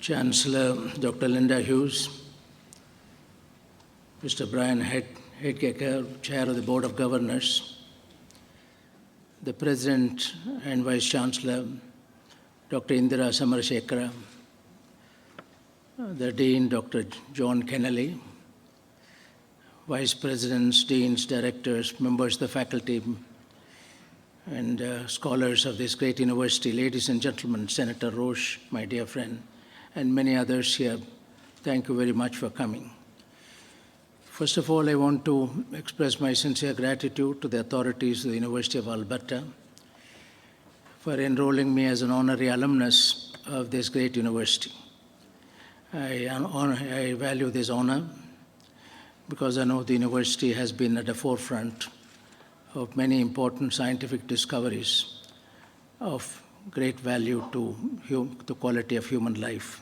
Chancellor Dr. Linda Hughes, Mr. Brian Heidegger, Chair of the Board of Governors, the President and Vice Chancellor, Dr. Indira Samarashekara, the Dean, Dr. John Kennelly, Vice Presidents, Deans, Directors, members of the faculty, and scholars of this great university, ladies and gentlemen, Senator Roche, my dear friend, and many others here, thank you very much for coming. First of all, I want to express my sincere gratitude to the authorities of the University of Alberta for enrolling me as an honorary alumnus of this great university. I value this honor because I know the university has been at the forefront of many important scientific discoveries of great value to the quality of human life.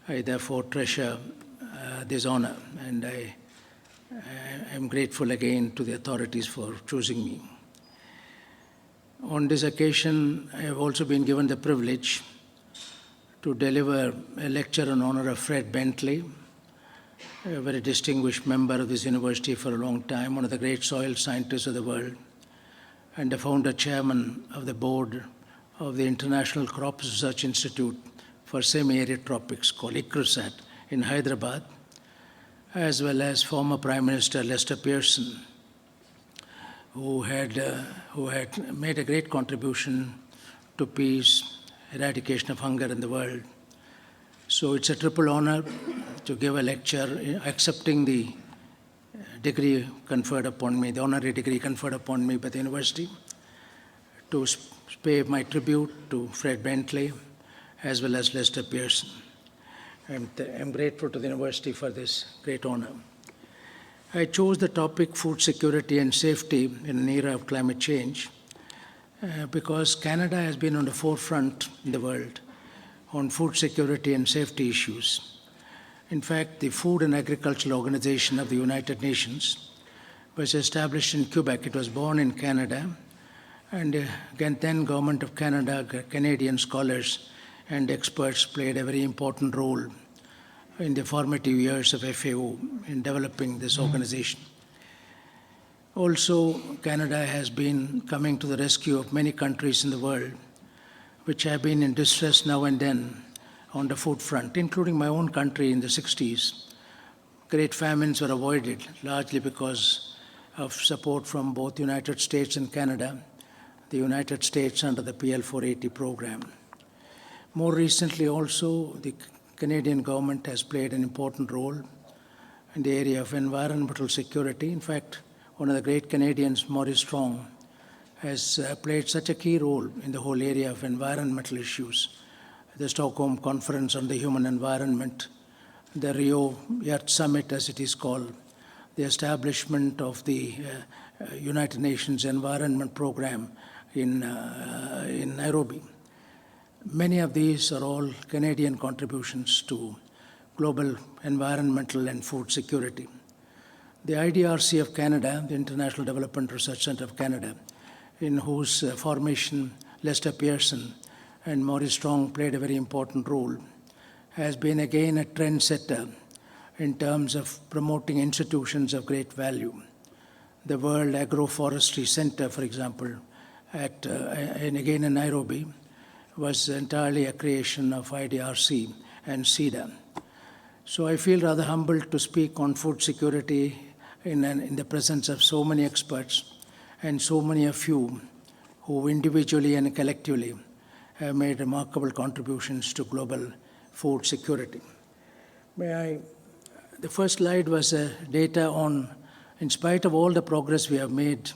I therefore treasure this honor, and I am grateful again to the authorities for choosing me. On this occasion, I have also been given the privilege to deliver a lecture in honor of Fred Bentley, a very distinguished member of this university for a long time, one of the great soil scientists of the world, and the founder chairman of the board of the International Crop Research Institute for Semi-Arid Tropics called ICRISAT in Hyderabad, as well as former Prime Minister Lester Pearson, who had made a great contribution to peace, eradication of hunger in the world. So it's a triple honor to give a lecture accepting the degree conferred upon me, the honorary degree conferred upon me by the university, to pay my tribute to Fred Bentley as well as Lester Pearson. I'm grateful to the university for this great honor. I chose the topic food security and safety in an era of climate change because Canada has been on the forefront in the world on food security and safety issues. In fact, the Food and Agricultural Organization of the United Nations was established in Quebec. It was born in Canada, and again, then Government of Canada, Canadian scholars and experts played a very important role in the formative years of FAO in developing this organization. Also, Canada has been coming to the rescue of many countries in the world which have been in distress now and then on the food front, including my own country in the 60s. Great famines were avoided, largely because of support from both the United States and Canada, the United States under the PL 480 program. More recently also, the Canadian government has played an important role in the area of environmental security. In fact, one of the great Canadians, Maurice Strong, has played such a key role in the whole area of environmental issues. The Stockholm Conference on the Human Environment, the Rio Earth Summit, as it is called, the establishment of the United Nations Environment Program in Nairobi. Many of these are all Canadian contributions to global environmental and food security. The IDRC of Canada, the International Development Research Centre of Canada, in whose formation Lester Pearson and Maurice Strong played a very important role, has been again a trendsetter in terms of promoting institutions of great value. The World Agroforestry Center, for example, and again in Nairobi, was entirely a creation of IDRC and CEDA. So I feel rather humbled to speak on food security in the presence of so many experts and so many of you who individually and collectively have made remarkable contributions to global food security. The first slide was data on, in spite of all the progress we have made,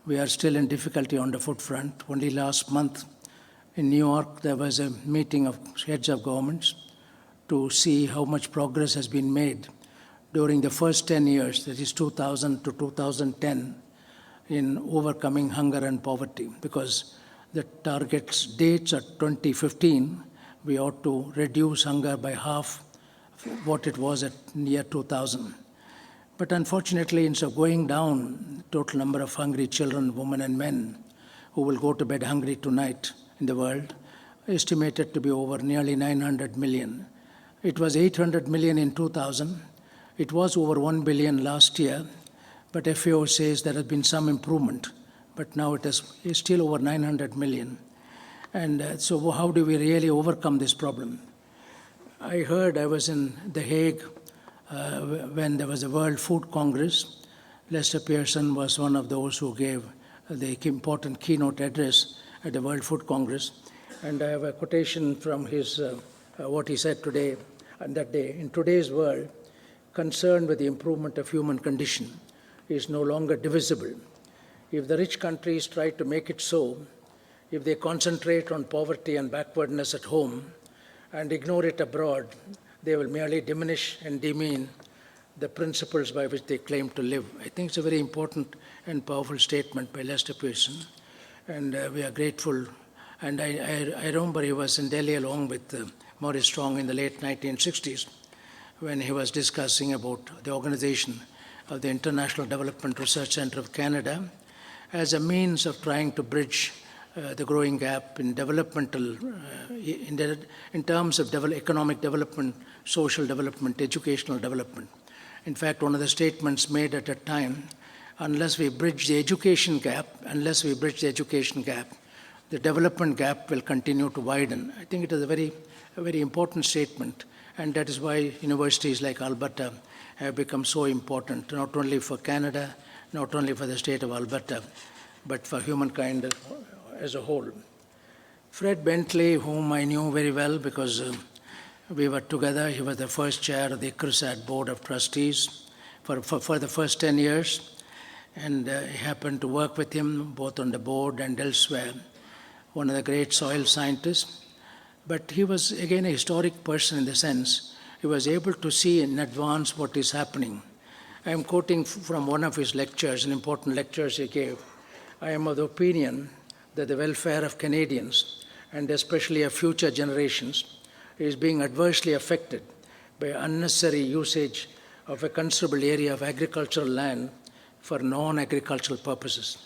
we are still in difficulty on the food front. Only last month in New York, there was a meeting of heads of governments to see how much progress has been made during the first 10 years, that is 2000 to 2010, in overcoming hunger and poverty, because the target's dates are 2015. We ought to reduce hunger by half what it was at year 2000. But unfortunately, instead of going down, the total number of hungry children, women, and men who will go to bed hungry tonight in the world, estimated to be over nearly 900 million. It was 800 million in 2000. It was over 1 billion last year, but FAO says there has been some improvement, but now it's still over 900 million. And so how do we really overcome this problem? I was in The Hague when there was a World Food Congress. Lester Pearson was one of those who gave the important keynote address at the World Food Congress. And I have a quotation from his, what he said today, and that day. In today's world, concern with the improvement of human condition is no longer divisible. If the rich countries try to make it so, if they concentrate on poverty and backwardness at home and ignore it abroad, they will merely diminish and demean the principles by which they claim to live. I think it's a very important and powerful statement by Lester Pearson, and we are grateful. And I remember he was in Delhi along with Maurice Strong in the late 1960s when he was discussing about the organization of the International Development Research Center of Canada as a means of trying to bridge the growing gap in developmental, in terms of economic development, social development, educational development. In fact, one of the statements made at that time, unless we bridge the education gap, the development gap will continue to widen. I think it is a very important statement, and that is why universities like Alberta have become so important, not only for Canada, not only for the state of Alberta, but for humankind as a whole. Fred Bentley, whom I knew very well because we were together, he was the first chair of the ICRISAT Board of Trustees for the first 10 years, and I happened to work with him both on the board and elsewhere, one of the great soil scientists. But he was, again, a historic person in the sense he was able to see in advance what is happening. I am quoting from one of his lectures, an important lecture he gave. I am of the opinion that the welfare of Canadians, and especially of future generations, is being adversely affected by unnecessary usage of a considerable area of agricultural land for non-agricultural purposes.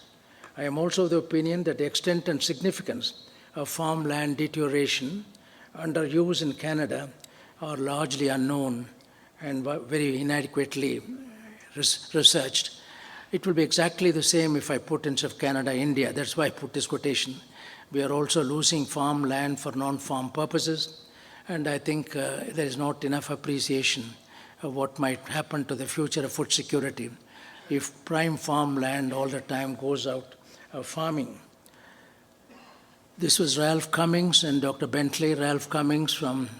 I am also of the opinion that the extent and significance of farmland deterioration under use in Canada are largely unknown and very inadequately researched. It will be exactly the same if I put instead of Canada, India. That's why I put this quotation. We are also losing farmland for non-farm purposes, and I think there is not enough appreciation of what might happen to the future of food security if prime farmland all the time goes out of farming. This was Ralph Cummings and Dr. Bentley. Ralph Cummings from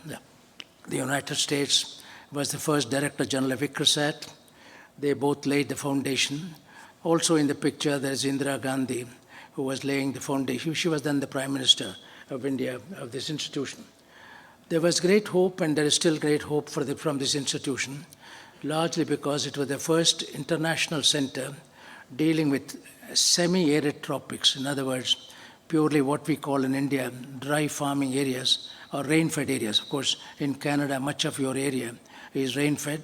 the United States was the first Director General of ICRISAT. They both laid the foundation. Also in the picture, there is Indira Gandhi, who was laying the foundation. She was then the Prime Minister of India, of this institution. There was great hope, and there is still great hope from this institution, largely because it was the first international center dealing with semi-arid tropics. In other words, purely what we call in India dry farming areas or rain-fed areas. Of course, in Canada, much of your area is rain-fed,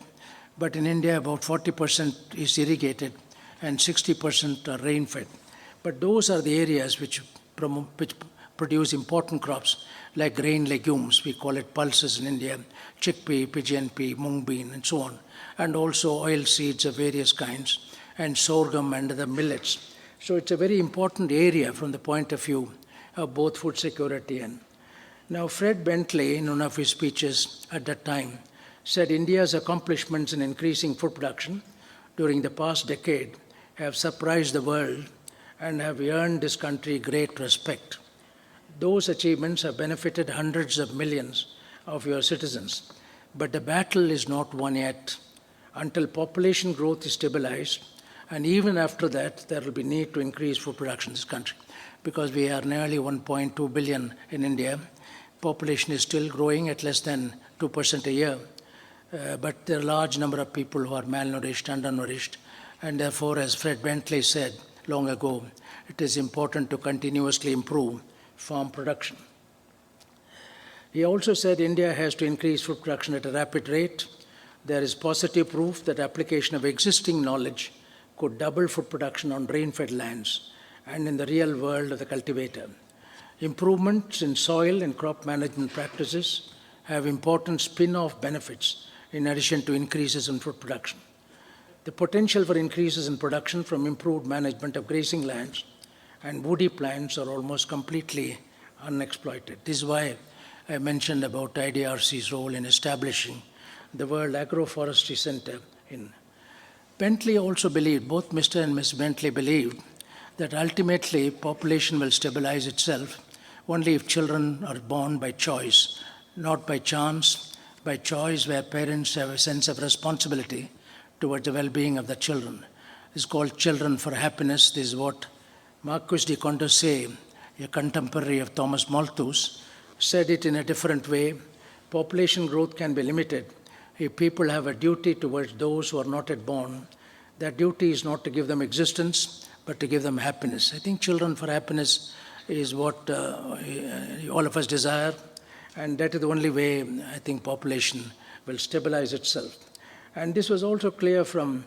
but in India, about 40% is irrigated and 60% are rain-fed. But those are the areas which produce important crops like grain legumes. We call it pulses in India, chickpea, pigeon pea, mung bean, and so on, and also oil seeds of various kinds, and sorghum and the millets. So it's a very important area from the point of view of both food security and. Now, Fred Bentley, in one of his speeches at that time, said India's accomplishments in increasing food production during the past decade have surprised the world and have earned this country great respect. Those achievements have benefited hundreds of millions of your citizens, but the battle is not won yet. Until population growth is stabilized, and even after that, there will be need to increase food production in this country, because we are nearly 1.2 billion in India. Population is still growing at less than 2% a year, but there are a large number of people who are malnourished, undernourished, and therefore, as Fred Bentley said long ago, it is important to continuously improve farm production. He also said India has to increase food production at a rapid rate. There is positive proof that application of existing knowledge could double food production on rain-fed lands and in the real world of the cultivator. Improvements in soil and crop management practices have important spin-off benefits in addition to increases in food production. The potential for increases in production from improved management of grazing lands and woody plants are almost completely unexploited. This is why I mentioned about IDRC's role in establishing the World Agroforestry Center in Bentley also believed, both Mr. and Ms. Bentley believed, that ultimately population will stabilize itself only if children are born by choice, not by chance, by choice where parents have a sense of responsibility towards the well-being of the children. It's called Children for Happiness. This is what Marquis de Condorcet, a contemporary of Thomas Malthus, said it in a different way. Population growth can be limited if people have a duty towards those who are not yet born. That duty is not to give them existence, but to give them happiness. I think Children for Happiness is what all of us desire, and that is the only way I think population will stabilize itself. And this was also clear from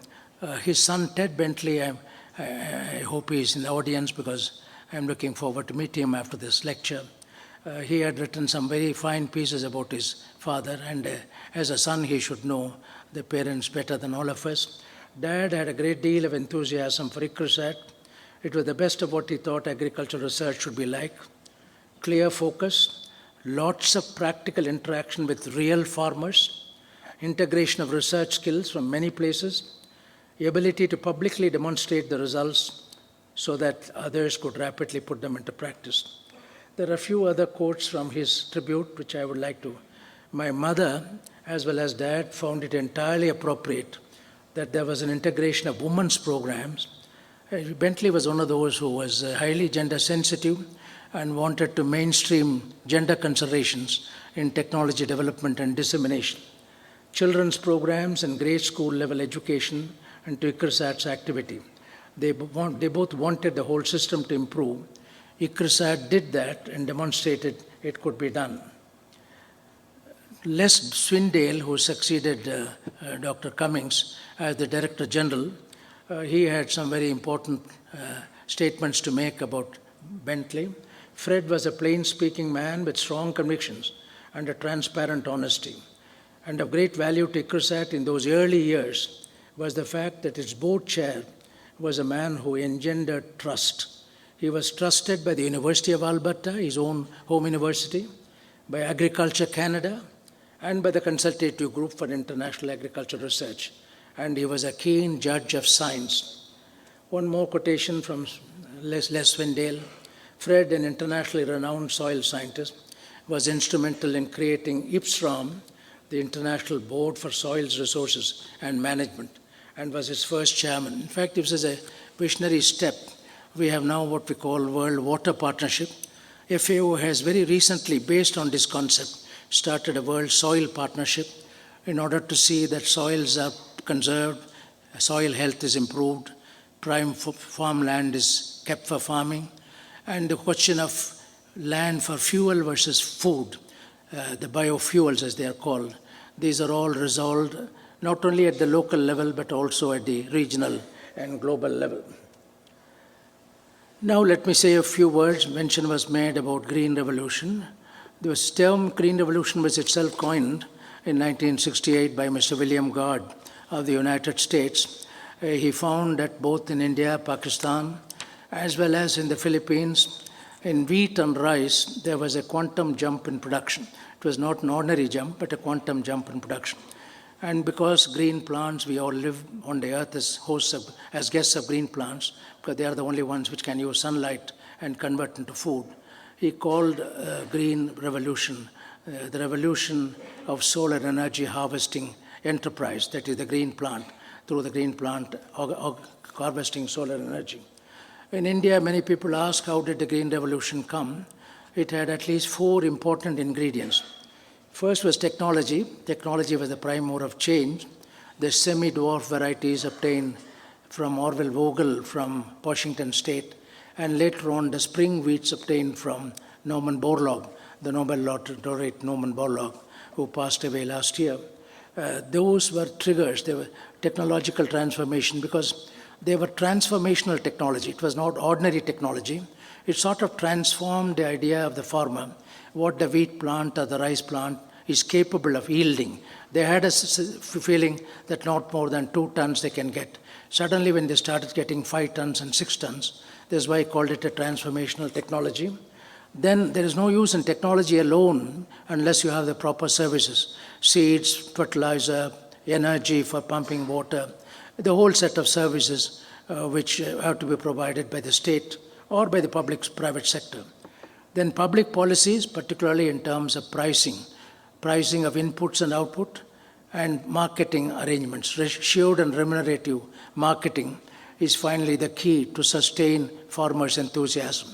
his son, Ted Bentley. I hope he is in the audience because I'm looking forward to meet him after this lecture. He had written some very fine pieces about his father, and as a son, he should know the parents better than all of us. Dad had a great deal of enthusiasm for ICRISAT. It was the best of what he thought agricultural research should be like. Clear focus, lots of practical interaction with real farmers, integration of research skills from many places, the ability to publicly demonstrate the results so that others could rapidly put them into practice. There are a few other quotes from his tribute which I would like to. My mother, as well as Dad, found it entirely appropriate that there was an integration of women's programs. Bentley was one of those who was highly gender sensitive and wanted to mainstream gender considerations in technology development and dissemination. Children's programs and grade school level education and to ICRISAT's activity. They both wanted the whole system to improve. ICRISAT did that and demonstrated it could be done. Les Swindale, who succeeded Dr. Cummings as the Director General, he had some very important statements to make about Bentley. Fred was a plain-speaking man with strong convictions and a transparent honesty. And of great value to ICRISAT in those early years was the fact that its board chair was a man who engendered trust. He was trusted by the University of Alberta, his own home university, by Agriculture Canada, and by the Consultative Group for International Agricultural Research. And he was a keen judge of science. One more quotation from Les Swindale. Fred, an internationally renowned soil scientist, was instrumental in creating IPSROM, the International Board for Soils Resources and Management, and was its first chairman. In fact, this is a visionary step. We have now what we call World Water Partnership. FAO has very recently, based on this concept, started a World Soil Partnership in order to see that soils are conserved, soil health is improved, prime farmland is kept for farming, and the question of land for fuel versus food, the biofuels as they are called, these are all resolved not only at the local level but also at the regional and global level. Now let me say a few words. Mention was made about Green Revolution. The term Green Revolution was itself coined in 1968 by Mr. William Gard of the United States. He found that both in India, Pakistan, as well as in the Philippines, in wheat and rice, there was a quantum jump in production. It was not an ordinary jump, but a quantum jump in production. And because green plants, we all live on the earth as guests of green plants, because they are the only ones which can use sunlight and convert into food. He called Green Revolution the revolution of solar energy harvesting enterprise, that is the green plant, through the green plant harvesting solar energy. In India, many people ask, how did the Green Revolution come? It had at least 4 important ingredients. First was technology. Technology was the prime mode of change. The semi-dwarf varieties obtained from Orville Vogel from Washington State, and later on the spring wheats obtained from Norman Borlaug, the Nobel laureate Norman Borlaug, who passed away last year. Those were triggers. They were technological transformation because They were transformational technology. It was not ordinary technology. It sort of transformed the idea of the farmer, what the wheat plant or the rice plant is capable of yielding. They had a feeling that not more than 2 tons they can get. Suddenly, when they started getting 5 tons and 6 tons, that's why I called it a transformational technology. Then there is no use in technology alone unless you have the proper services, seeds, fertilizer, energy for pumping water, the whole set of services which have to be provided by the state or by the public-private sector. Then public policies, particularly in terms of pricing of inputs and output, and marketing arrangements. Assured and remunerative marketing is finally the key to sustain farmers' enthusiasm.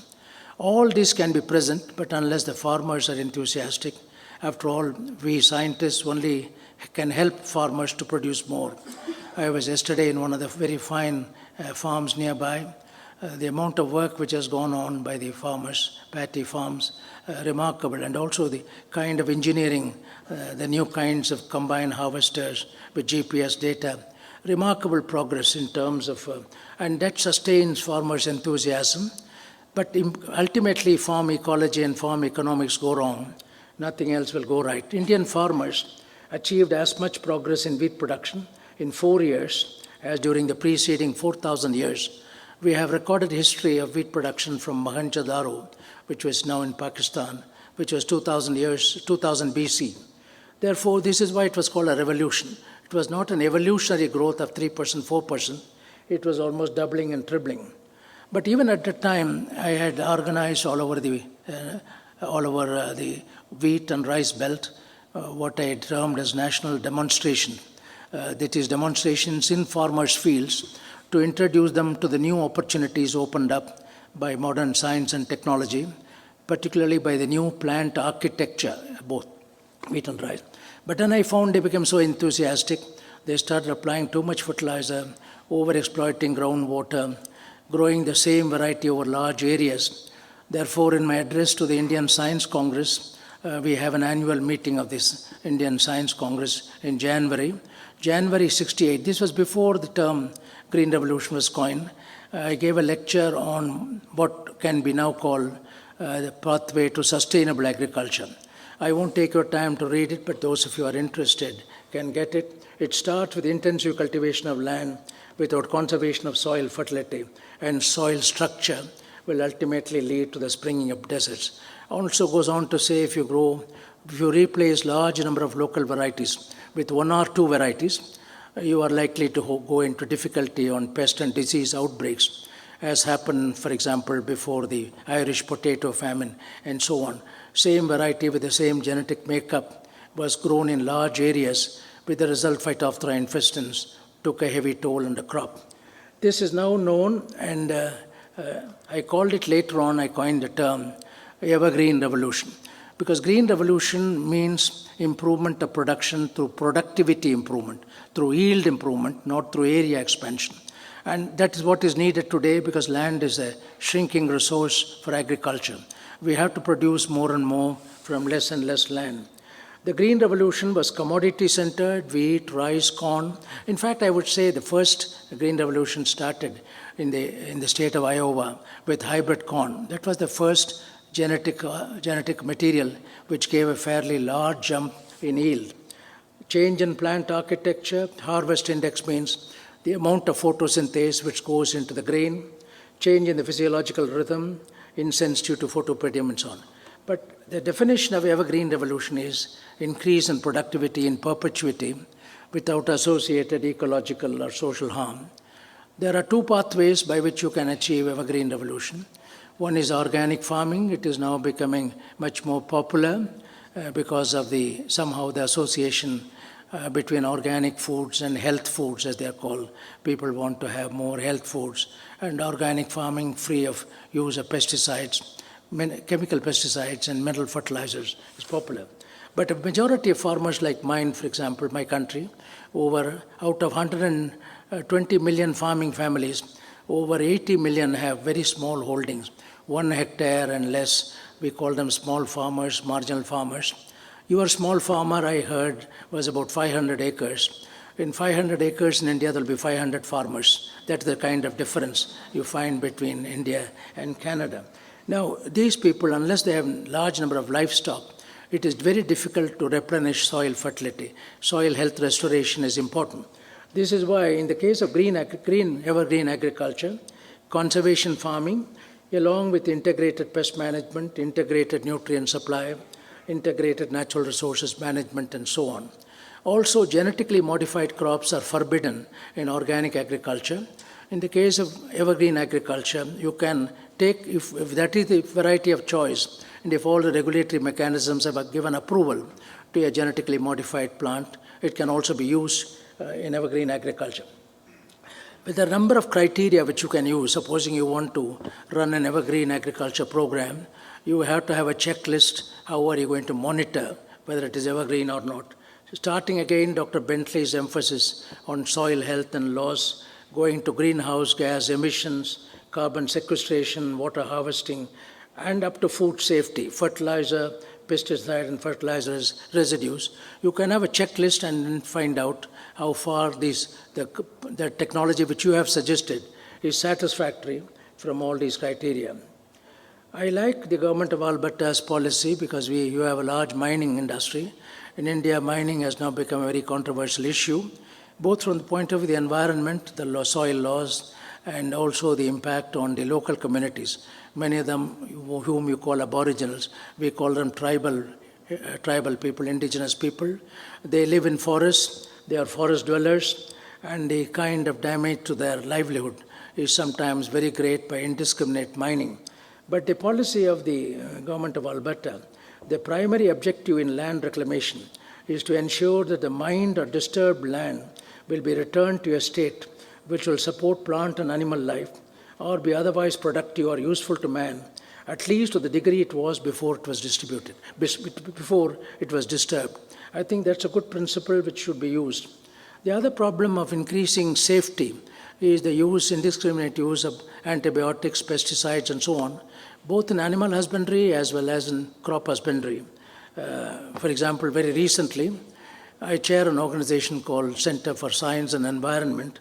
All this can be present, but unless the farmers are enthusiastic, after all, we scientists only can help farmers to produce more. I was yesterday in one of the very fine farms nearby. The amount of work which has gone on by the farmers, patty farms, remarkable, and also the kind of engineering, the new kinds of combined harvesters with GPS data, remarkable progress in terms of, and that sustains farmers' enthusiasm. But ultimately, farm ecology and farm economics go wrong. Nothing else will go right. Indian farmers achieved as much progress in wheat production in 4 years as during the preceding 4,000 years. We have recorded history of wheat production from Mohenjo-daro, which was now in Pakistan, which was 2000 BC. Therefore, this is why it was called a revolution. It was not an evolutionary growth of 3%, 4%. It was almost doubling and tripling. But even at that time, I had organized all over the wheat and rice belt what I had termed as national demonstration. That is, demonstrations in farmers' fields to introduce them to the new opportunities opened up by modern science and technology, particularly by the new plant architecture, both wheat and rice. But then I found they became so enthusiastic, they started applying too much fertilizer, over-exploiting groundwater, growing the same variety over large areas. Therefore, in my address to the Indian Science Congress, we have an annual meeting of this Indian Science Congress in January 68. This was before the term Green Revolution was coined. I gave a lecture on what can be now called the pathway to sustainable agriculture. I won't take your time to read it, but those of you who are interested can get it. It starts with intensive cultivation of land without conservation of soil fertility and soil structure will ultimately lead to the springing of deserts. Also goes on to say if you replace large number of local varieties with 1 or 2 varieties, you are likely to go into difficulty on pest and disease outbreaks, as happened, for example, before the Irish potato famine and so on. Same variety with the same genetic makeup was grown in large areas with the result Phytophthora infestans took a heavy toll on the crop. This is now known, and I called it later on, I coined the term Evergreen Revolution. Because Green Revolution means improvement of production through productivity improvement, through yield improvement, not through area expansion. And that is what is needed today because land is a shrinking resource for agriculture. We have to produce more and more from less and less land. The Green Revolution was commodity-centered, wheat, rice, corn. In fact, I would say the first Green Revolution started in the state of Iowa with hybrid corn. That was the first genetic material which gave a fairly large jump in yield. Change in plant architecture, harvest index means the amount of photosynthase which goes into the grain, change in the physiological rhythm, incense due to photoperidium and so on. But the definition of evergreen revolution is increase in productivity in perpetuity without associated ecological or social harm. There are 2 pathways by which you can achieve evergreen revolution. One is organic farming. It is now becoming much more popular because of somehow the association between organic foods and health foods, as they are called. People want to have more health foods, and organic farming free of use of pesticides, chemical pesticides and mineral fertilizers is popular. But a majority of farmers like mine, for example, my country, out of 120 million farming families, over 80 million have very small holdings, 1 hectare and less. We call them small farmers, marginal farmers. Your small farmer, I heard, was about 500 acres. In 500 acres in India, there will be 500 farmers. That's the kind of difference you find between India and Canada. Now, these people, unless they have a large number of livestock, it is very difficult to replenish soil fertility. Soil health restoration is important. This is why, in the case of evergreen agriculture, conservation farming, along with integrated pest management, integrated nutrient supply, integrated natural resources management, and so on. Also, genetically modified crops are forbidden in organic agriculture. In the case of evergreen agriculture, you can take, if that is the variety of choice, and if all the regulatory mechanisms have given approval to a genetically modified plant, it can also be used in evergreen agriculture. With a number of criteria which you can use, supposing you want to run an evergreen agriculture program, you have to have a checklist. How are you going to monitor whether it is evergreen or not? Starting again, Dr. Bentley's emphasis on soil health and laws, going to greenhouse gas emissions, carbon sequestration, water harvesting, and up to food safety, fertilizer, pesticide and fertilizers residues. You can have a checklist and find out how far the technology which you have suggested is satisfactory from all these criteria. I like the government of Alberta's policy because you have a large mining industry. In India, mining has now become a very controversial issue, both from the point of view of the environment, the soil laws, and also the impact on the local communities. Many of them, whom you call aboriginals, we call them tribal people, indigenous people. They live in forests, they are forest dwellers, and the kind of damage to their livelihood is sometimes very great by indiscriminate mining. But the policy of the government of Alberta, the primary objective in land reclamation is to ensure that the mined or disturbed land will be returned to a state which will support plant and animal life or be otherwise productive or useful to man, at least to the degree it was before it was before it was disturbed. I think that's a good principle which should be used. The other problem of increasing safety is the indiscriminate use of antibiotics, pesticides, and so on, both in animal husbandry as well as in crop husbandry. For example, very recently, I chair an organization called Center for Science and Environment.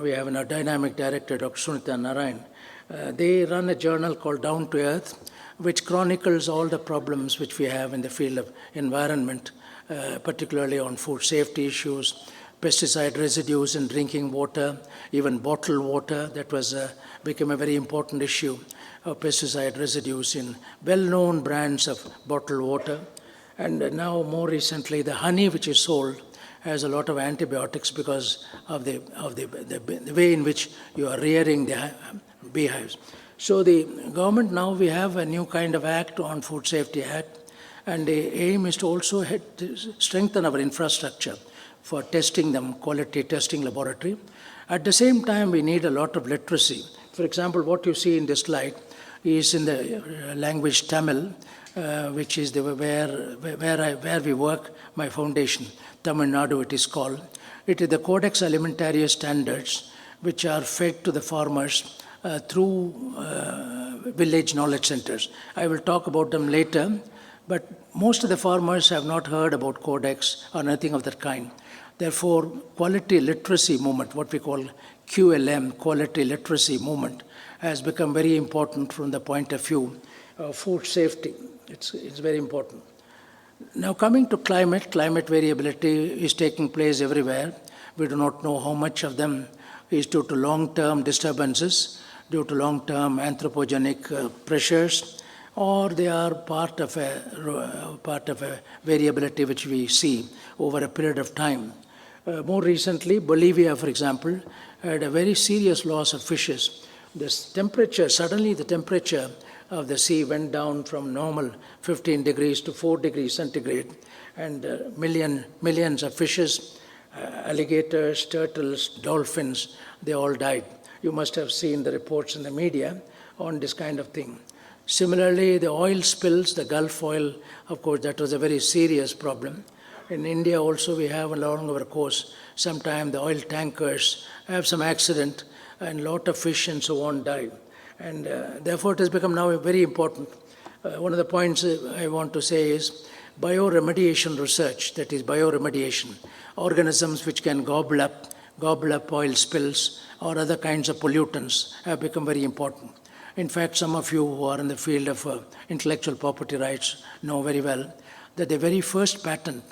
We have a dynamic director, Dr. Sunitha Narayan. They run a journal called Down to Earth, which chronicles all the problems which we have in the field of environment, particularly on food safety issues, pesticide residues in drinking water, even bottled water. That became a very important issue of pesticide residues in well-known brands of bottled water. And now, more recently, the honey which is sold has a lot of antibiotics because of the way in which you are rearing the beehives. So the government now, we have a new kind of act on Food Safety Act, and the aim is to also strengthen our infrastructure for testing them, quality testing laboratory. At the same time, we need a lot of literacy. For example, what you see in this slide is in the language Tamil, which is where we work, my foundation, Tamil Nadu it is called. It is the Codex Alimentarius standards which are fed to the farmers through village knowledge centers. I will talk about them later, but most of the farmers have not heard about Codex or anything of that kind. Therefore, quality literacy movement, what we call QLM, quality literacy movement, has become very important from the point of view of food safety. It's very important. Now, coming to climate variability is taking place everywhere. We do not know how much of them is due to long-term disturbances, due to long-term anthropogenic pressures, or they are part of a variability which we see over a period of time. More recently, Bolivia, for example, had a very serious loss of fishes. Suddenly the temperature of the sea went down from normal 15 degrees to 4 degrees centigrade, and millions of fishes, alligators, turtles, dolphins, they all died. You must have seen the reports in the media on this kind of thing. Similarly, the oil spills, the Gulf oil, of course, that was a very serious problem. In India also, we have along our coast, sometimes the oil tankers have some accident and a lot of fish and so on die. And therefore, it has become now very important. One of the points I want to say is, bioremediation research, that is bioremediation, organisms which can gobble up oil spills or other kinds of pollutants have become very important. In fact, some of you who are in the field of intellectual property rights know very well that the very first patent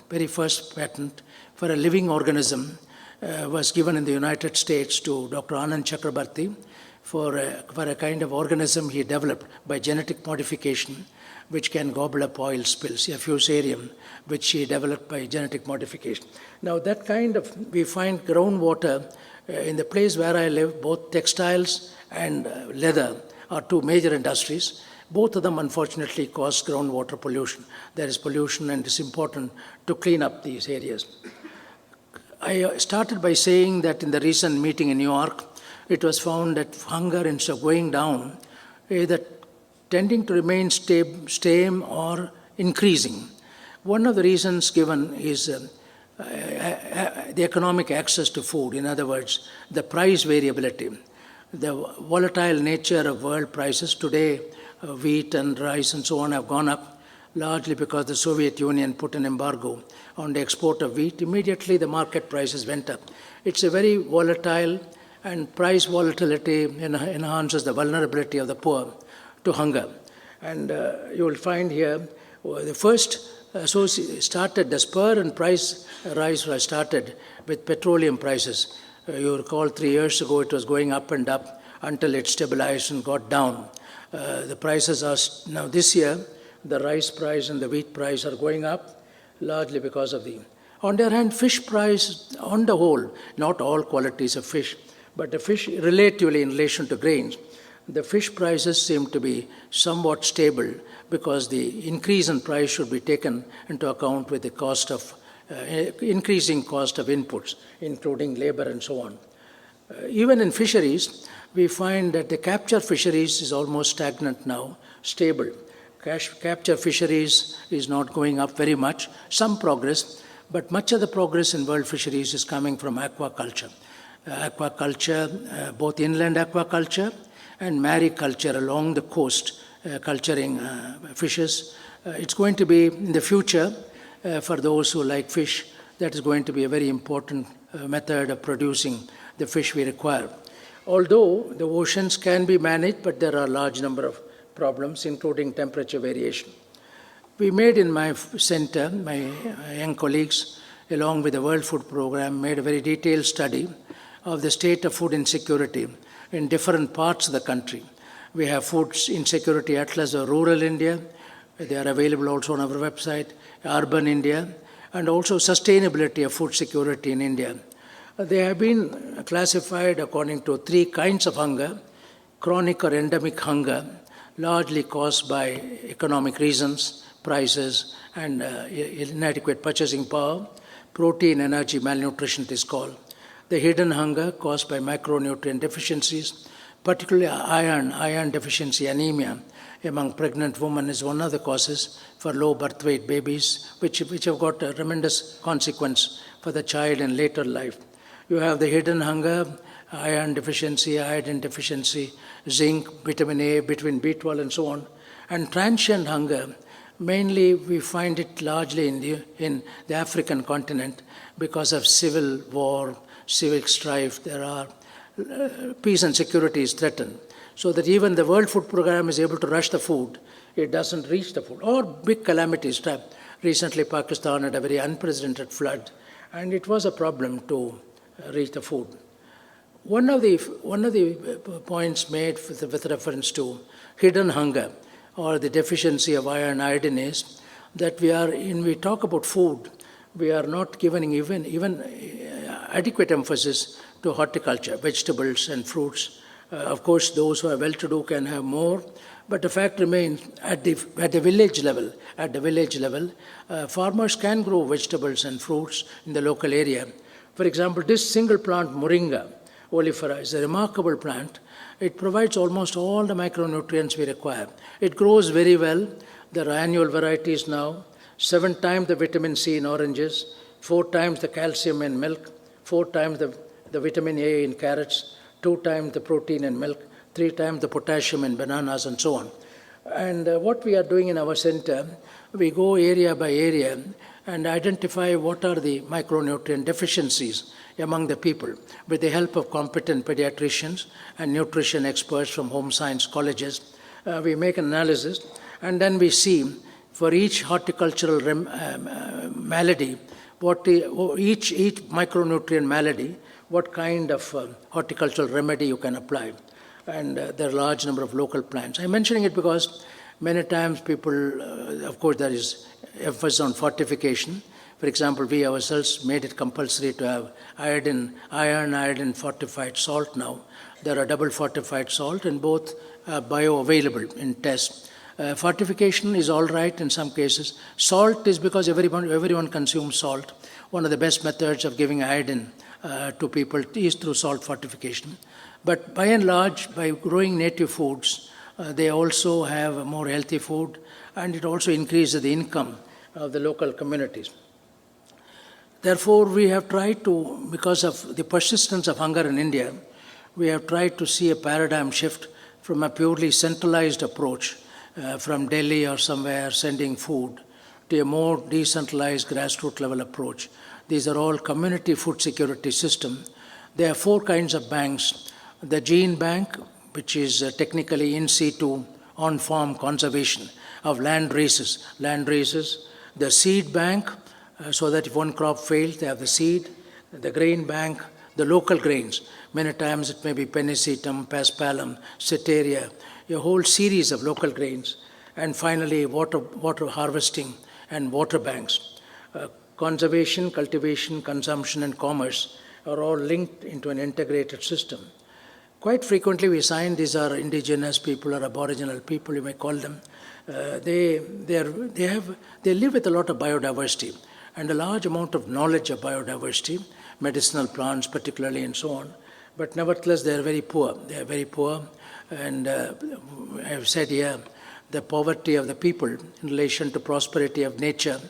for a living organism was given in the United States to Dr. Anand Chakrabarty for a kind of organism he developed by genetic modification, which can gobble up oil spills, a fusarium, which he developed by genetic modification. Now, that kind of, we find groundwater in the place where I live, both textiles and leather are two major industries. Both of them, unfortunately, cause groundwater pollution. There is pollution, and it's important to clean up these areas. I started by saying that in the recent meeting in New York, it was found that hunger, instead of going down, either tending to remain same or increasing. One of the reasons given is the economic access to food. In other words, the price variability, the volatile nature of world prices. Today, wheat and rice and so on have gone up, largely because the Soviet Union put an embargo on the export of wheat. Immediately, the market prices went up. It's a very volatile, and price volatility enhances the vulnerability of the poor to hunger. And you will find here, the first started, the spur and price rise was started with petroleum prices. You recall 3 years ago it was going up and up until it stabilized and got down. The prices are, now this year, the rice price and the wheat price are going up, largely because of the... On the other hand, fish price on the whole, not all qualities of fish, but the fish relatively in relation to grains, the fish prices seem to be somewhat stable because the increase in price should be taken into account with the cost of, increasing cost of inputs, including labor and so on. Even in fisheries, we find that the capture fisheries is almost stagnant now, stable. Capture fisheries is not going up very much, some progress, but much of the progress in world fisheries is coming from aquaculture. Aquaculture, both inland aquaculture and mariculture along the coast, culturing fishes. It's going to be, in the future, for those who like fish, that is going to be a very important method of producing the fish we require. Although the oceans can be managed, but there are a large number of problems, including temperature variation. We made in my center, my young colleagues, along with the World Food Program, made a very detailed study of the state of food insecurity in different parts of the country. We have food insecurity atlas of rural India. They are available also on our website, urban India, and also sustainability of food security in India. They have been classified according to 3 kinds of hunger: chronic or endemic hunger, largely caused by economic reasons, prices, and inadequate purchasing power. Protein, energy, malnutrition it is called. The hidden hunger caused by micronutrient deficiencies, particularly iron deficiency, anemia among pregnant women is one of the causes for low birth weight babies, which have got a tremendous consequence for the child in later life. You have the hidden hunger, iron deficiency, iodine deficiency, zinc, vitamin A, vitamin B12 and so on. And transient hunger, mainly we find it largely in the African continent because of civil war, civic strife. There are peace and security is threatened. So that even the World Food Program is able to rush the food, it doesn't reach the food. Or big calamities. Recently Pakistan had a very unprecedented flood, and it was a problem to reach the food. One of the points made with reference to hidden hunger or the deficiency of iron iodine is that we talk about food, we are not giving even adequate emphasis to horticulture, vegetables and fruits. Of course, those who are well-to-do can have more, but the fact remains at the village level, farmers can grow vegetables and fruits in the local area. For example, this single plant, Moringa, oleifera, is a remarkable plant. It provides almost all the micronutrients we require. It grows very well. There are annual varieties now, 7 times the vitamin C in oranges, 4 times the calcium in milk, 4 times the vitamin A in carrots, 2 times the protein in milk, 3 times the potassium in bananas, and so on. And what we are doing in our center, we go area by area and identify what are the micronutrient deficiencies among the people with the help of competent pediatricians and nutrition experts from home science colleges. We make an analysis, and then we see for each horticultural malady, each micronutrient malady, what kind of horticultural remedy you can apply. And there are a large number of local plants. I'm mentioning it because many times people, of course, there is emphasis on fortification. For example, we ourselves made it compulsory to have iron fortified salt now. There are double fortified salt, and both are bioavailable in tests. Fortification is all right in some cases. Salt is because everyone consumes salt. One of the best methods of giving iodine to people is through salt fortification. But by and large, by growing native foods, they also have a more healthy food, and it also increases the income of the local communities. Therefore, we have tried to, because of the persistence of hunger in India, we have tried to see a paradigm shift from a purely centralized approach from Delhi or somewhere sending food to a more decentralized grassroots level approach. These are all community food security system. There are 4 kinds of banks. The gene bank, which is technically in situ, on-farm conservation of land races. The seed bank, so that if one crop fails, they have the seed. The grain bank, the local grains. Many times it may be pennisetum, paspalum, setaria, a whole series of local grains. And finally, water harvesting and water banks. Conservation, cultivation, consumption, and commerce are all linked into an integrated system. Quite frequently we find these are indigenous people or aboriginal people, you may call them. They live with a lot of biodiversity and a large amount of knowledge of biodiversity, medicinal plants particularly and so on. But nevertheless, they are very poor. And I have said here, the poverty of the people in relation to prosperity of nature,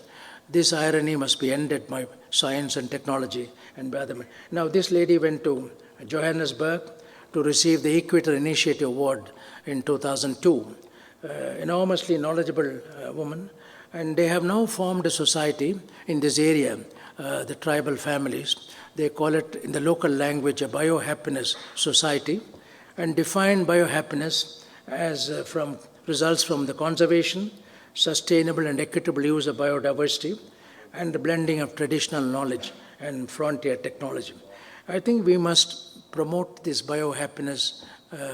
this irony must be ended by science and technology and by other. Now, this lady went to Johannesburg to receive the Equator Initiative Award in 2002. Enormously knowledgeable woman. And they have now formed a society in this area, the tribal families. They call it, in the local language, a Biohappiness Society, and define biohappiness as results from the conservation, sustainable and equitable use of biodiversity, and the blending of traditional knowledge and frontier technology. I think we must promote this biohappiness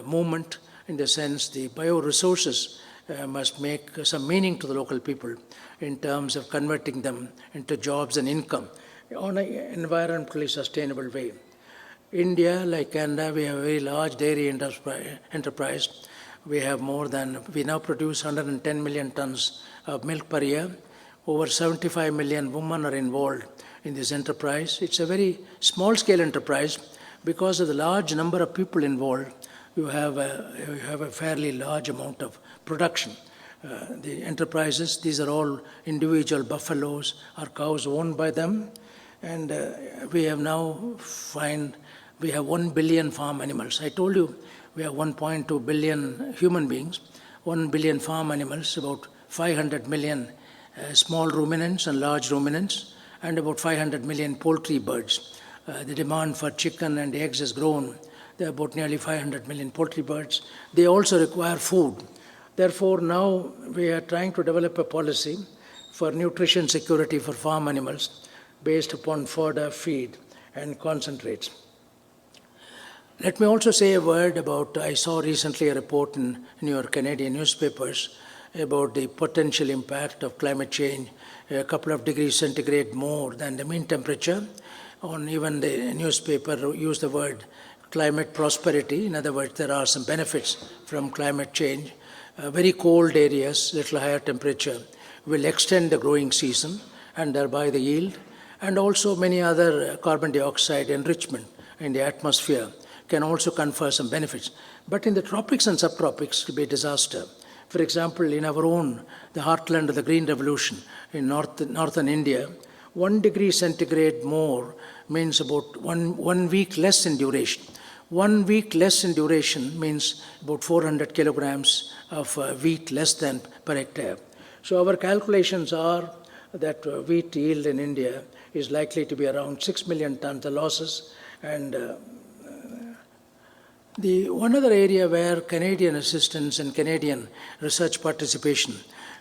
movement in the sense the bioresources must make some meaning to the local people in terms of converting them into jobs and income on an environmentally sustainable way. India, like Canada, we have a very large dairy enterprise. We now produce 110 million tons of milk per year. Over 75 million women are involved in this enterprise. It's a very small-scale enterprise. Because of the large number of people involved, you have a fairly large amount of production. The enterprises, these are all individual buffaloes or cows owned by them. And we have 1 billion farm animals. I told you we have 1.2 billion human beings, 1 billion farm animals, about 500 million small ruminants and large ruminants, and about 500 million poultry birds. The demand for chicken and eggs has grown. There are about nearly 500 million poultry birds. They also require food. Therefore, now we are trying to develop a policy for nutrition security for farm animals based upon fodder, feed, and concentrates. Let me also say a word about, I saw recently a report in your Canadian newspapers about the potential impact of climate change, a couple of degrees centigrade more than the mean temperature. On even the newspaper used the word climate prosperity. In other words, there are some benefits from climate change. Very cold areas, little higher temperature, will extend the growing season and thereby the yield. And also many other carbon dioxide enrichment in the atmosphere can also confer some benefits. But in the tropics and subtropics, it will be a disaster. For example, in our own, the heartland of the Green Revolution in northern India, 1 degree centigrade more means about one week less in duration. 1 week less in duration means about 400 kilograms of wheat less than per hectare. So our calculations are that wheat yield in India is likely to be around 6 million tons, the losses. And the one other area where Canadian assistance and Canadian research participation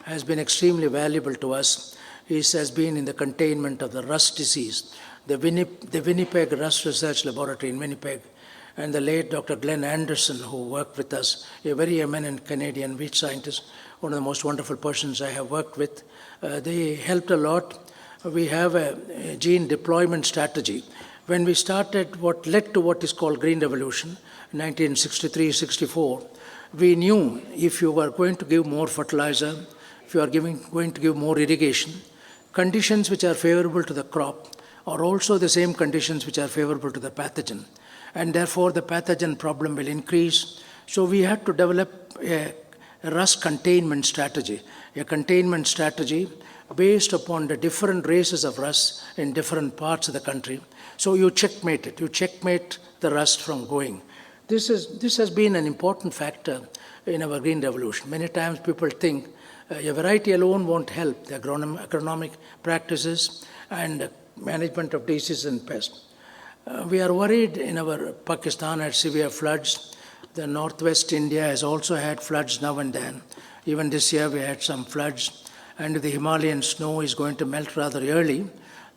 has been extremely valuable to us has been in the containment of the rust disease. The Winnipeg Rust Research Laboratory in Winnipeg, and the late Dr. Glenn Anderson, who worked with us, a very eminent Canadian wheat scientist, one of the most wonderful persons I have worked with. They helped a lot. We have a gene deployment strategy. When we started what led to what is called Green Revolution, 1963-64, we knew if you were going to give more fertilizer, if you are going to give more irrigation, conditions which are favorable to the crop are also the same conditions which are favorable to the pathogen. And therefore, the pathogen problem will increase. So we had to develop a rust containment strategy, a containment strategy based upon the different races of rust in different parts of the country. So you checkmate it. You checkmate the rust from going. This has been an important factor in our Green Revolution. Many times people think a variety alone won't help the agronomic practices and management of diseases and pests. We are worried in our Pakistan had severe floods. The northwest India has also had floods now and then. Even this year we had some floods. And if the Himalayan snow is going to melt rather early,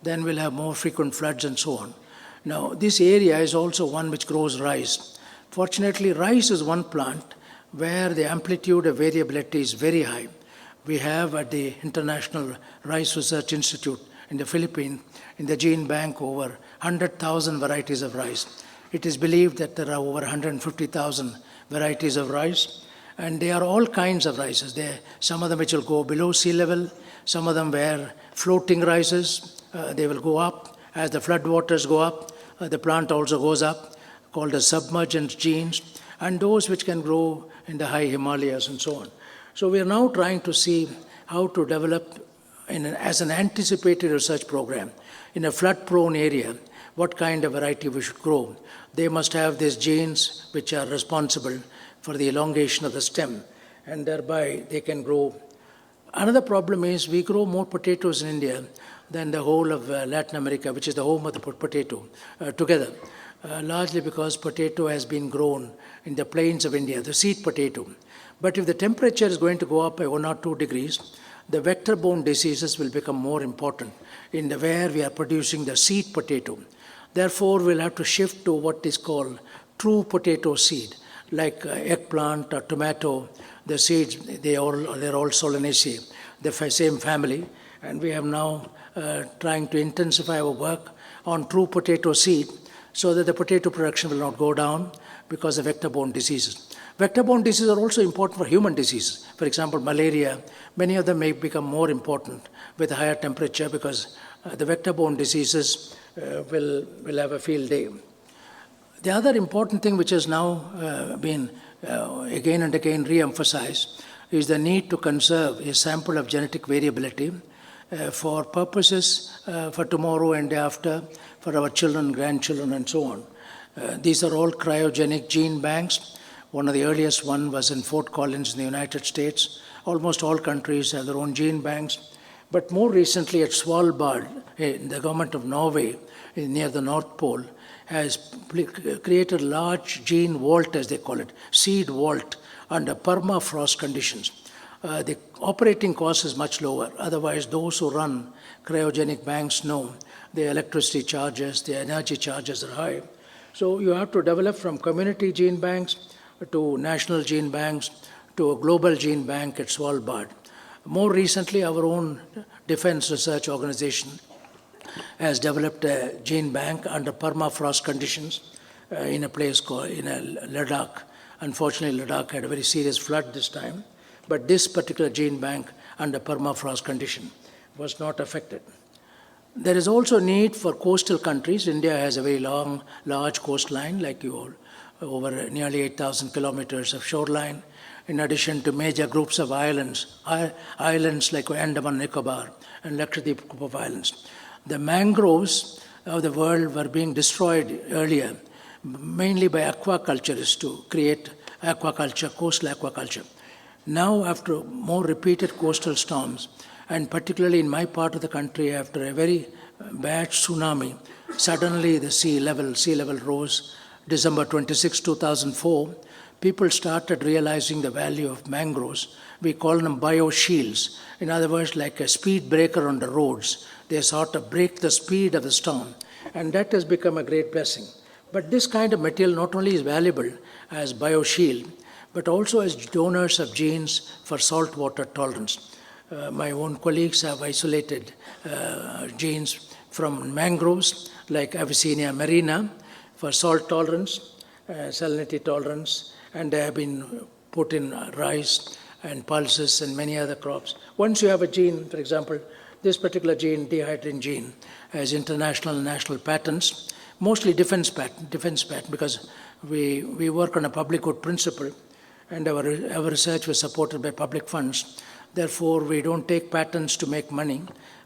then we'll have more frequent floods and so on. Now, this area is also one which grows rice. Fortunately, rice is one plant where the amplitude of variability is very high. We have at the International Rice Research Institute in the Philippines, in the gene bank, over 100,000 varieties of rice. It is believed that there are over 150,000 varieties of rice, and they are all kinds of rices. Some of them which will go below sea level, some of them were floating rices. They will go up. As the floodwaters go up, the plant also goes up, called the submergent genes, and those which can grow in the high Himalayas and so on. So we are now trying to see how to develop as an anticipated research program in a flood-prone area, what kind of variety we should grow. They must have these genes which are responsible for the elongation of the stem, and thereby they can grow. Another problem is we grow more potatoes in India than the whole of Latin America, which is the home of the potato, together. Largely because potato has been grown in the plains of India, the seed potato. But if the temperature is going to go up by 1 or 2 degrees, the vector-borne diseases will become more important in where we are producing the seed potato. Therefore, we'll have to shift to what is called true potato seed, like eggplant or tomato. The seeds, they're all Solanaceae, the same family. And we have now trying to intensify our work on true potato seed so that the potato production will not go down because of vector-borne diseases. Vector-borne diseases are also important for human diseases. For example, malaria, many of them may become more important with a higher temperature because the vector-borne diseases will have a field day. The other important thing which has now been again and again re-emphasized is the need to conserve a sample of genetic variability for purposes for tomorrow and after, for our children, grandchildren, and so on. These are all cryogenic gene banks. One of the earliest one was in Fort Collins in the United States. Almost all countries have their own gene banks. But more recently at Svalbard, the government of Norway, near the North Pole, has created a large gene vault, as they call it, seed vault, under permafrost conditions. The operating cost is much lower. Otherwise, those who run cryogenic banks know the electricity charges, the energy charges are high. So you have to develop from community gene banks to national gene banks to a global gene bank at Svalbard. More recently, our own defense research organization has developed a gene bank under permafrost conditions in a place called Ladakh. Unfortunately, Ladakh had a very serious flood this time, but this particular gene bank under permafrost condition was not affected. There is also need for coastal countries. India has a very large coastline, like you all, over nearly 8,000 kilometers of shoreline, in addition to major groups of islands like Andaman, Nicobar, and Lakshadweep group of islands. The mangroves of the world were being destroyed earlier, mainly by aquaculturists to create aquaculture, coastal aquaculture. Now, after more repeated coastal storms, and particularly in my part of the country, after a very bad tsunami, suddenly the sea level rose. December 26, 2004, people started realizing the value of mangroves. We call them bioshields. In other words, like a speed breaker on the roads. They sort of break the speed of the storm. And that has become a great blessing. But this kind of material not only is valuable as bioshield, but also as donors of genes for saltwater tolerance. My own colleagues have isolated genes from mangroves like Avicennia marina for salt tolerance, salinity tolerance, and they have been put in rice and pulses and many other crops. Once you have a gene, for example, this particular gene, dehydrin gene, has international and national patents, mostly defense patent, because we work on a public good principle, and our research was supported by public funds. Therefore, we don't take patents to make money,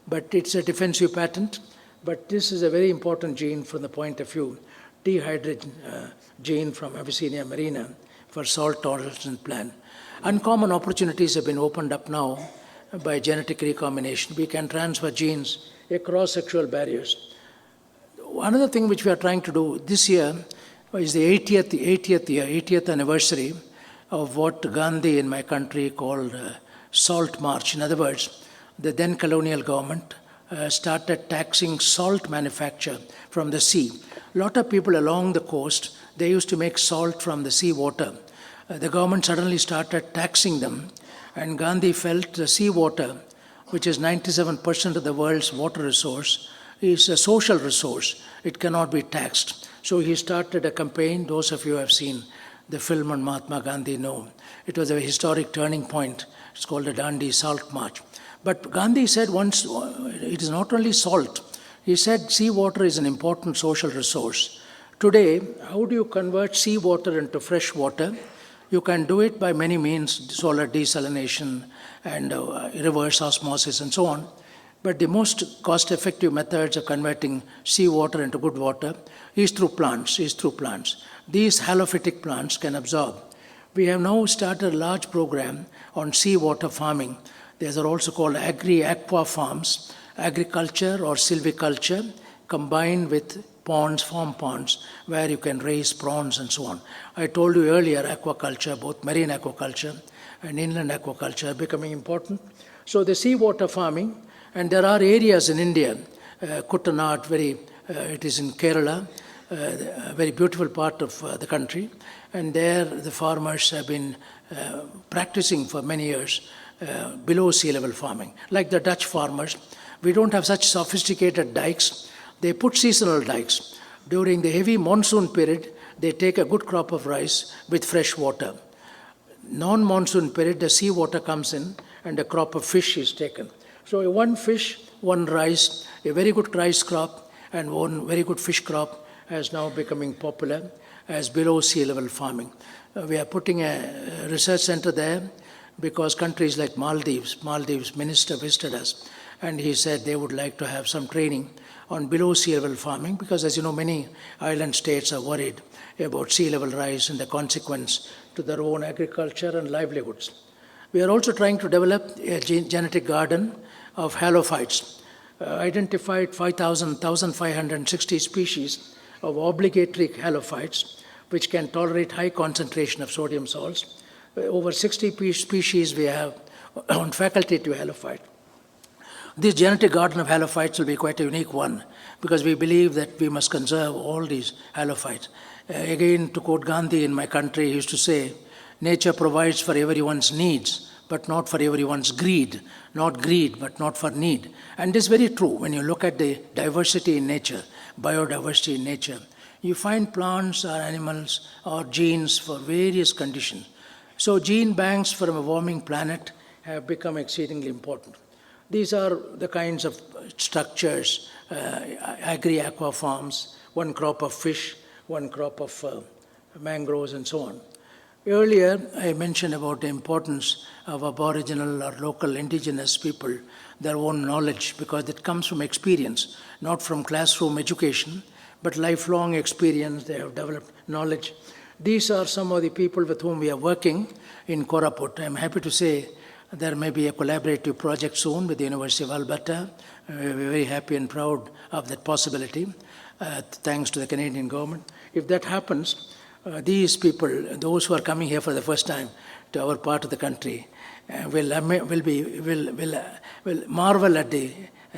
but it's a defensive patent. But this is a very important gene from the point of view, dehydrin gene from Avicennia marina for salt tolerance in plant. Uncommon opportunities have been opened up now by genetic recombination. We can transfer genes across sexual barriers. Another thing which we are trying to do this year is the 80th anniversary of what Gandhi in my country called Salt March. In other words, the then colonial government started taxing salt manufacture from the sea. A lot of people along the coast, they used to make salt from the sea water. The government suddenly started taxing them, and Gandhi felt the sea water, which is 97% of the world's water resource, is a social resource. It cannot be taxed. So he started a campaign. Those of you who have seen the film on Mahatma Gandhi know. It was a historic turning point. It's called the Dandi Salt March. But Gandhi said once, it is not only salt. He said seawater is an important social resource. Today, how do you convert seawater into fresh water? You can do it by many means, solar desalination and reverse osmosis and so on. But the most cost-effective methods of converting seawater into good water is through plants. These halophytic plants can absorb. We have now started a large program on seawater farming. These are also called agri-aqua farms, agriculture or silviculture combined with ponds, farm ponds, where you can raise prawns and so on. I told you earlier, aquaculture, both marine aquaculture and inland aquaculture are becoming important. So the seawater farming, and there are areas in India, Kuttanad, it is in Kerala, a very beautiful part of the country, and there the farmers have been practicing for many years below sea level farming. Like the Dutch farmers, we don't have such sophisticated dikes. They put seasonal dikes. During the heavy monsoon period, they take a good crop of rice with fresh water. Non-monsoon period, the seawater comes in and a crop of fish is taken. So one fish, one rice, a very good rice crop and one very good fish crop is now becoming popular as below sea level farming. We are putting a research center there because countries like Maldives minister visited us and he said they would like to have some training on below sea level farming because, as you know, many island states are worried about sea level rise and the consequence to their own agriculture and livelihoods. We are also trying to develop a genetic garden of halophytes, identified 1,560 species of obligatory halophytes, which can tolerate high concentration of sodium salts. Over 60 species we have on faculty to halophyte. This genetic garden of halophytes will be quite a unique one because we believe that we must conserve all these halophytes. Again, to quote Gandhi in my country, he used to say, nature provides for everyone's needs, but not for everyone's greed. Not greed, but not for need. And this is very true when you look at the diversity in nature, biodiversity in nature. You find plants or animals or genes for various conditions. So gene banks from a warming planet have become exceedingly important. These are the kinds of structures, agri-aqua farms, one crop of fish, one crop of mangroves and so on. Earlier, I mentioned about the importance of Aboriginal or local indigenous people, their own knowledge, because it comes from experience, not from classroom education, but lifelong experience. They have developed knowledge. These are some of the people with whom we are working in Koraput. I'm happy to say there may be a collaborative project soon with the University of Alberta. We're very happy and proud of that possibility, thanks to the Canadian government. If that happens, these people, those who are coming here for the first time to our part of the country, will marvel at the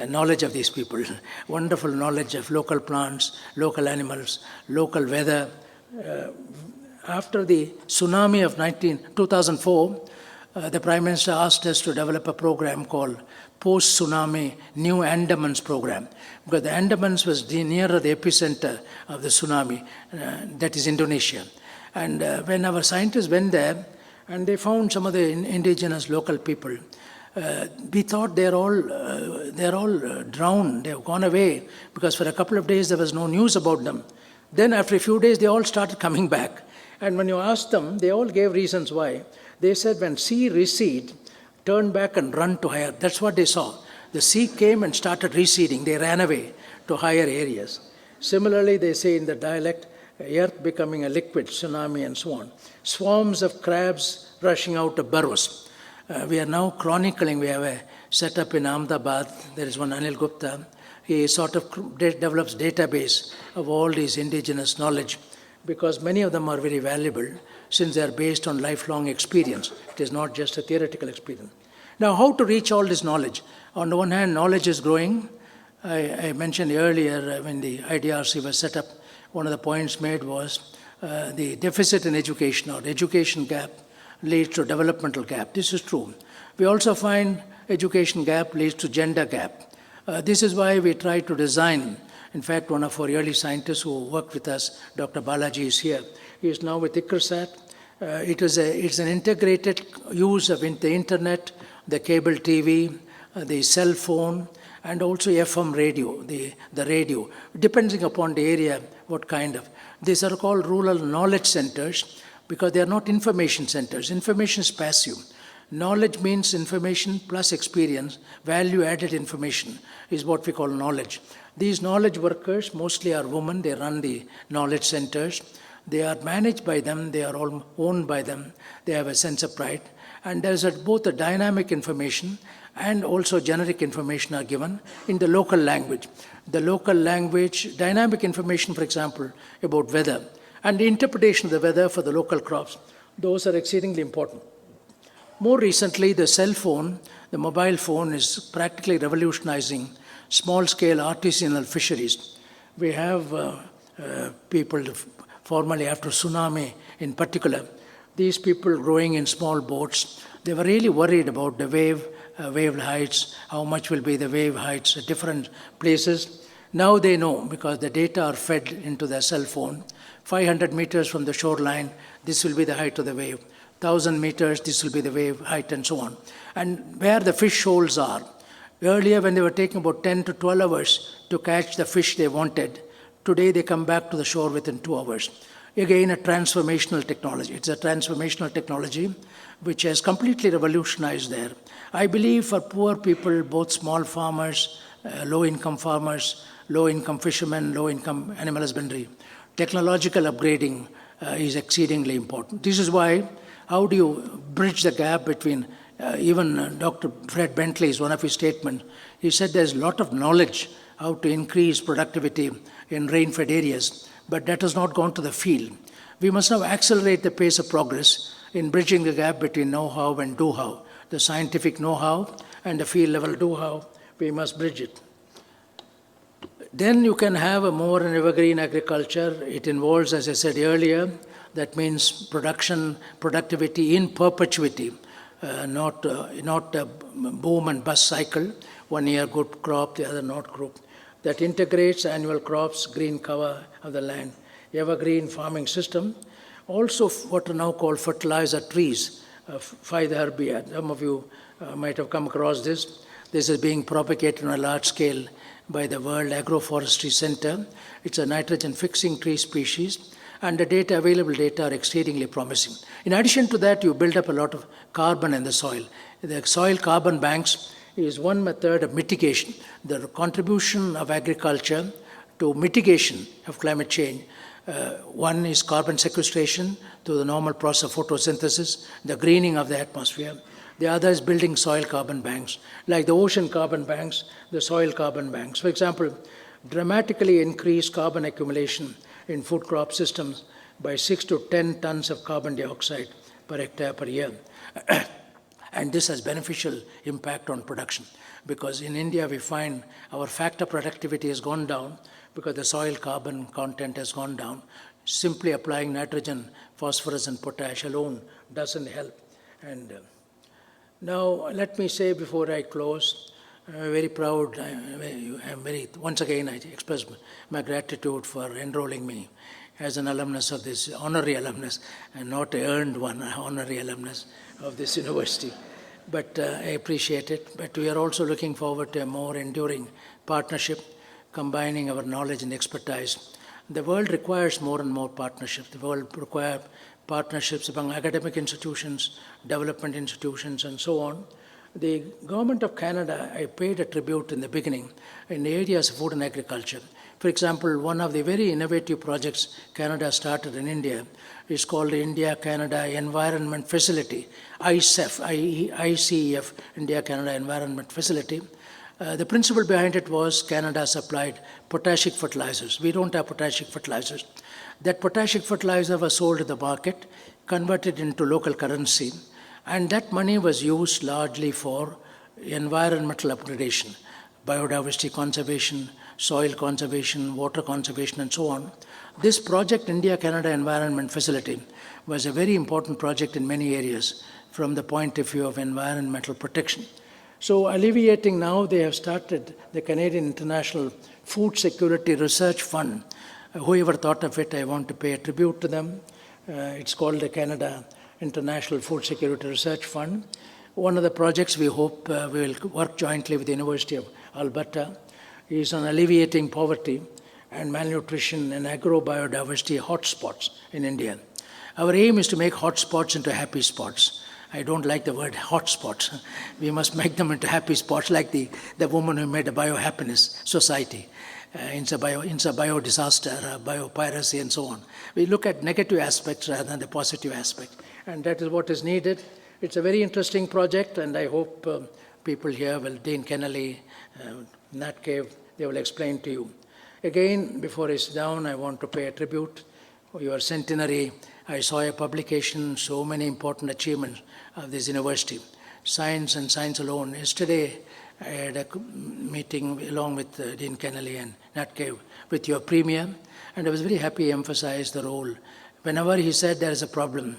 knowledge of these people. Wonderful knowledge of local plants, local animals, local weather. After the tsunami of 2004, the Prime Minister asked us to develop a program called Post-Tsunami New Andamans Program, because the Andamans was nearer the epicenter of the tsunami, that is Indonesia. And when our scientists went there, and they found some of the indigenous local people, we thought they're all drowned, they've gone away, because for a couple of days there was no news about them. Then after a few days, they all started coming back. And when you asked them, they all gave reasons why. They said when sea recede, turn back and run to higher. That's what they saw. The sea came and started receding. They ran away to higher areas. Similarly, they say in the dialect, earth becoming a liquid, tsunami and so on. Swarms of crabs rushing out of burrows. We are now chronicling. We have a setup in Ahmedabad. There is one Anil Gupta. He sort of develops database of all these indigenous knowledge, because many of them are very valuable since they are based on lifelong experience. It is not just a theoretical experience. Now, how to reach all this knowledge? On the one hand, knowledge is growing. I mentioned earlier when the IDRC was set up, one of the points made was the deficit in education or education gap leads to developmental gap. This is true. We also find education gap leads to gender gap. This is why we try to design. In fact, one of our early scientists who worked with us, Dr. Balaji, is here. He is now with ICRSAT. It's an integrated use of the internet, the cable TV, the cell phone, and also FM radio, the radio, depending upon the area, what kind of. These are called rural knowledge centers because they are not information centers. Information is passive. Knowledge means information plus experience. Value-added information is what we call knowledge. These knowledge workers mostly are women. They run the knowledge centers. They are managed by them. They are all owned by them. They have a sense of pride. And there is both a dynamic information and also generic information are given in the local language. The local language, dynamic information, for example, about weather, and the interpretation of the weather for the local crops, those are exceedingly important. More recently, the cell phone, the mobile phone is practically revolutionizing small-scale artisanal fisheries. We have people, formerly after tsunami in particular, these people growing in small boats, they were really worried about the wave heights, how much will be the wave heights at different places. Now they know because the data are fed into their cell phone. 500 meters from the shoreline, this will be the height of the wave. 1,000 meters, this will be the wave height and so on. And where the fish shoals are. Earlier when they were taking about 10 to 12 hours to catch the fish they wanted, today they come back to the shore within 2 hours. Again, a transformational technology. It's a transformational technology which has completely revolutionized there. I believe for poor people, both small farmers, low-income farmers, low-income fishermen, low-income animal husbandry, technological upgrading is exceedingly important. This is why, how do you bridge the gap between, even Dr. Fred Bentley's one of his statements, he said there's a lot of knowledge how to increase productivity in rain-fed areas, but that has not gone to the field. We must now accelerate the pace of progress in bridging the gap between know-how and do-how. The scientific know-how and the field-level do-how, we must bridge it. Then you can have a more evergreen agriculture. It involves, as I said earlier, that means productivity in perpetuity, not a boom and bust cycle, 1 year good crop, the other not crop. That integrates annual crops, green cover of the land, evergreen farming system. Also what are now called fertilizer trees, Phythoherbia. Some of you might have come across this. This is being propagated on a large scale by the World Agroforestry Center. It's a nitrogen-fixing tree species, and the available data are exceedingly promising. In addition to that, you build up a lot of carbon in the soil. The soil carbon banks is one method of mitigation. The contribution of agriculture to mitigation of climate change One is carbon sequestration through the normal process of photosynthesis, the greening of the atmosphere. The other is building soil carbon banks, like the ocean carbon banks, the soil carbon banks. For example, dramatically increase carbon accumulation in food crop systems by 6 to 10 tons of carbon dioxide per hectare per year. And this has beneficial impact on production, because in India we find our factor productivity has gone down because the soil carbon content has gone down. Simply applying nitrogen, phosphorus and potash alone doesn't help. And now let me say before I close, I'm very proud, once again I express my gratitude for enrolling me as an alumnus of this, honorary alumnus, and not earned one, honorary alumnus of this university. But I appreciate it. But we are also looking forward to a more enduring partnership, combining our knowledge and expertise. The world requires more and more partnerships. The world requires partnerships among academic institutions, development institutions, and so on. The government of Canada, I paid a tribute in the beginning in the areas of food and agriculture. For example, one of the very innovative projects Canada started in India is called the India-Canada Environment Facility, ICEF, India-Canada Environment Facility. The principle behind it was Canada supplied potassic fertilizers. We don't have potassic fertilizers. That potassic fertilizer was sold to the market, converted into local currency, and that money was used largely for environmental upgradation, biodiversity conservation, soil conservation, water conservation, and so on. This project, India-Canada Environment Facility, was a very important project in many areas from the point of view of environmental protection. So alleviating now, they have started the Canadian International Food Security Research Fund. Whoever thought of it, I want to pay a tribute to them. It's called the Canada International Food Security Research Fund. One of the projects we hope we will work jointly with the University of Alberta is on alleviating poverty and malnutrition and agro-biodiversity hotspots in India. Our aim is to make hotspots into happy spots. I don't like the word hotspots. We must make them into happy spots, like the woman who made a Biohappiness society. It's a bio disaster, biopiracy, and so on. We look at negative aspects rather than the positive aspect, and that is what is needed. It's a very interesting project, and I hope people here will, Dean Kennelly, Nat Cave, they will explain to you. Again, before I sit down, I want to pay a tribute for your centenary. I saw a publication, so many important achievements of this university. Science and science alone. Yesterday, I had a meeting along with Dean Kennelly and Nat Cave with your premier, and I was very happy he emphasized the role. Whenever he said there is a problem,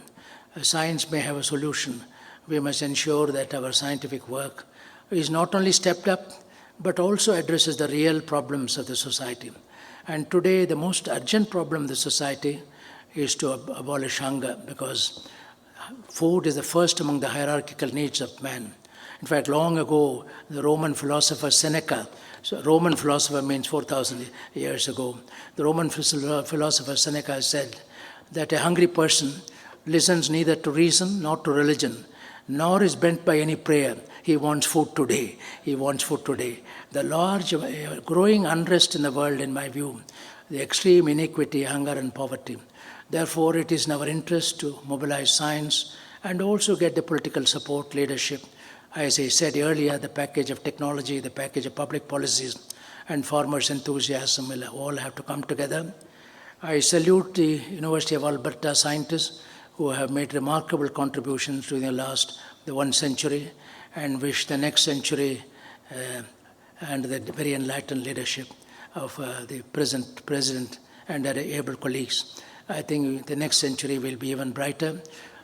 science may have a solution. We must ensure that our scientific work is not only stepped up, but also addresses the real problems of the society. And today, the most urgent problem of the society is to abolish hunger, because food is the first among the hierarchical needs of man. In fact, long ago, the Roman philosopher Seneca, so Roman philosopher means 4,000 years ago, the Roman philosopher Seneca said that a hungry person listens neither to reason nor to religion, nor is bent by any prayer. He wants food today. He wants food today. The large, growing unrest in the world, in my view, the extreme inequity, hunger, and poverty. Therefore, it is in our interest to mobilize science and also get the political support, leadership. As I said earlier, the package of technology, the package of public policies, and farmers' enthusiasm will all have to come together. I salute the University of Alberta scientists who have made remarkable contributions during the 1 century, and wish the next century and the very enlightened leadership of the present president and their able colleagues. I think the next century will be even brighter.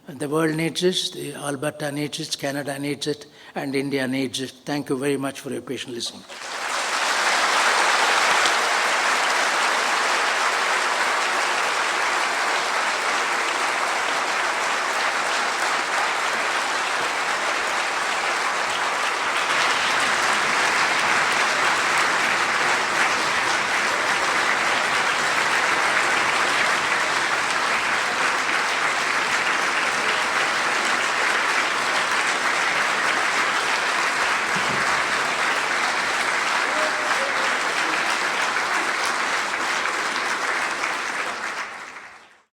The world needs it, Alberta needs it, Canada needs it, and India needs it. Thank you very much for your patient listening.